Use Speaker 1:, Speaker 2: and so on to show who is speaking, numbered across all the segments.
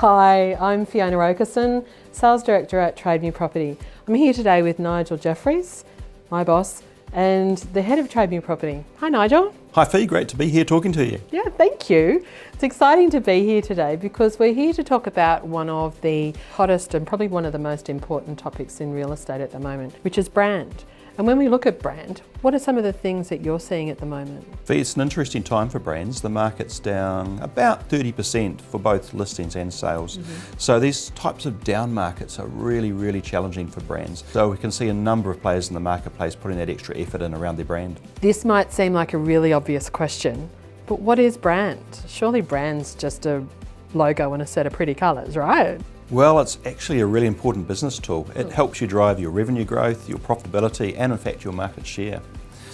Speaker 1: Hi, I'm Fiona Okeson, Sales Director at Trade New Property. I'm here today with Nigel Jeffries, my boss, and the Head of Trade New Property. Hi Nigel.
Speaker 2: Hi Fee, great to be here talking to you.
Speaker 1: Yeah, thank you. It's exciting to be here today because we're here to talk about one of the hottest and probably one of the most important topics in real estate at the moment, which is brand. And when we look at brand, what are some of the things that you're seeing at the moment?
Speaker 2: Fee, it's an interesting time for brands. The market's down about 30% for both listings and sales. So these types of down markets are really challenging for brands. So we can see a number of players in the marketplace putting that extra effort in around their brand.
Speaker 1: This might seem like a really obvious question, but what is brand? Surely brand's just a logo and a set of pretty colours, right?
Speaker 2: Well, it's actually a really important business tool. It helps you drive your revenue growth, your profitability, and in fact your market share.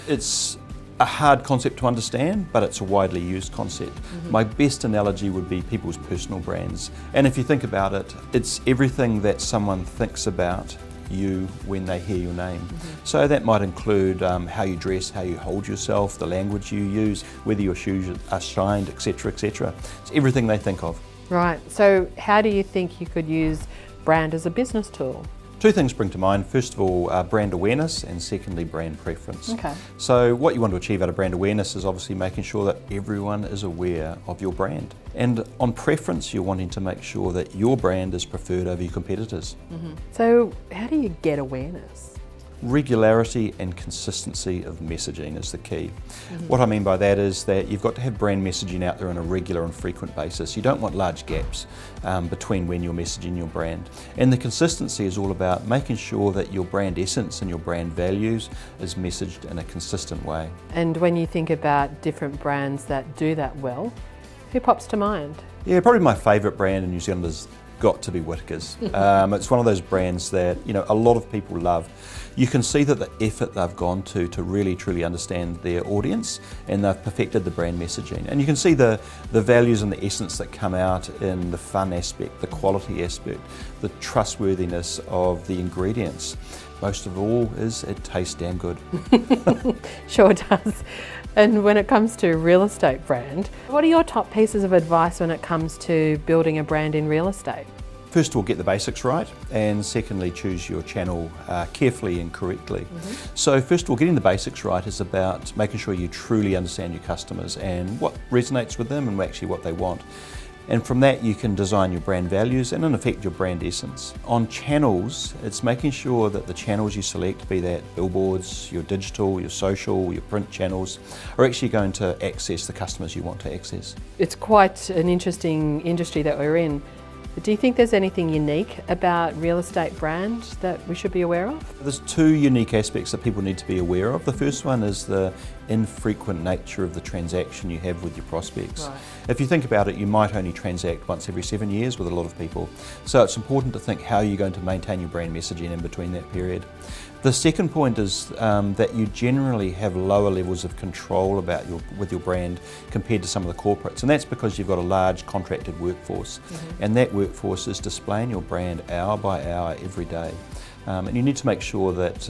Speaker 2: It's a hard concept to understand, but it's a widely used concept. My best analogy would be people's personal brands. And if you think about it, it's everything that someone thinks about you when they hear your name. So that might include how you dress, how you hold yourself, the language you use, whether your shoes are shined, etc., etc. It's everything they think of.
Speaker 1: Right, so how do you think you could use brand as a business tool?
Speaker 2: Two things spring to mind. First of all, brand awareness, and secondly, brand preference.
Speaker 1: Okay.
Speaker 2: So what you want to achieve out of brand awareness is obviously making sure that everyone is aware of your brand. And on preference, you're wanting to make sure that your brand is preferred over your competitors.
Speaker 1: So how do you get awareness?
Speaker 2: Regularity and consistency of messaging is the key. What I mean by that is that you've got to have brand messaging out there on a regular and frequent basis. You don't want large gaps between when you're messaging your brand. And the consistency is all about making sure that your brand essence and your brand values is messaged in a consistent way.
Speaker 1: And when you think about different brands that do that well, who pops to mind?
Speaker 2: Yeah, probably my favourite brand in New Zealand has got to be Whittaker's. It's one of those brands that a lot of people love. You can see that the effort they've gone to really truly understand their audience, and they've perfected the brand messaging. And you can see the values and the essence that come out in the fun aspect, the quality aspect, the trustworthiness of the ingredients. Most of all is it tastes damn good.
Speaker 1: Sure does. And when it comes to real estate brand, what are your top pieces of advice when it comes to building a brand in real estate?
Speaker 2: First of all, get the basics right, and secondly, choose your channel carefully and correctly. So first of all, getting the basics right is about making sure you truly understand your customers and what resonates with them and actually what they want. And from that, you can design your brand values and in effect your brand essence. On channels, it's making sure that the channels you select, be that billboards, your digital, your social, your print channels, are actually going to access the customers you want to access.
Speaker 1: It's quite an interesting industry that we're in. Do you think there's anything unique about real estate brand that we should be aware of?
Speaker 2: There's two unique aspects that people need to be aware of. The first one is the infrequent nature of the transaction you have with your prospects.
Speaker 1: Right.
Speaker 2: If you think about it, you might only transact once every 7 years with a lot of people. So it's important to think how you're going to maintain your brand messaging in between that period. The second point is that you generally have lower levels of control with your brand compared to some of the corporates, and that's because you've got a large contracted workforce, and that workforce is displaying your brand hour by hour every day. And you need to make sure that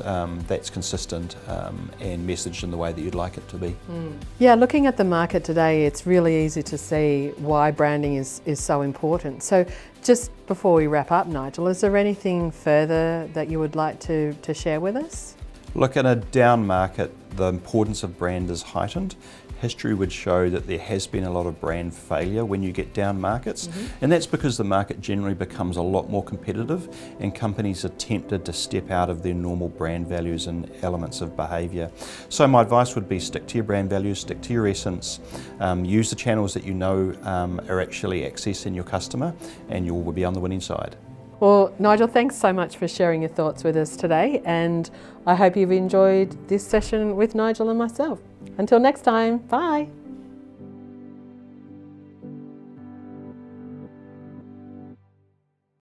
Speaker 2: that's consistent and messaged in the way that you'd like it to be.
Speaker 1: Yeah, looking at the market today, it's really easy to see why branding is so important. So just before we wrap up, Nigel, is there anything further that you would like to share with us?
Speaker 2: Look, in a down market, the importance of brand is heightened. History would show that there has been a lot of brand failure when you get down markets, and that's because the market generally becomes a lot more competitive and companies are tempted to step out of their normal brand values and elements of behaviour. So my advice would be stick to your brand values, stick to your essence, use the channels that you know are actually accessing your customer, and you will be on the winning side.
Speaker 1: Well, Nigel, thanks so much for sharing your thoughts with us today, and I hope you've enjoyed this session with Nigel and myself. Until next time, bye.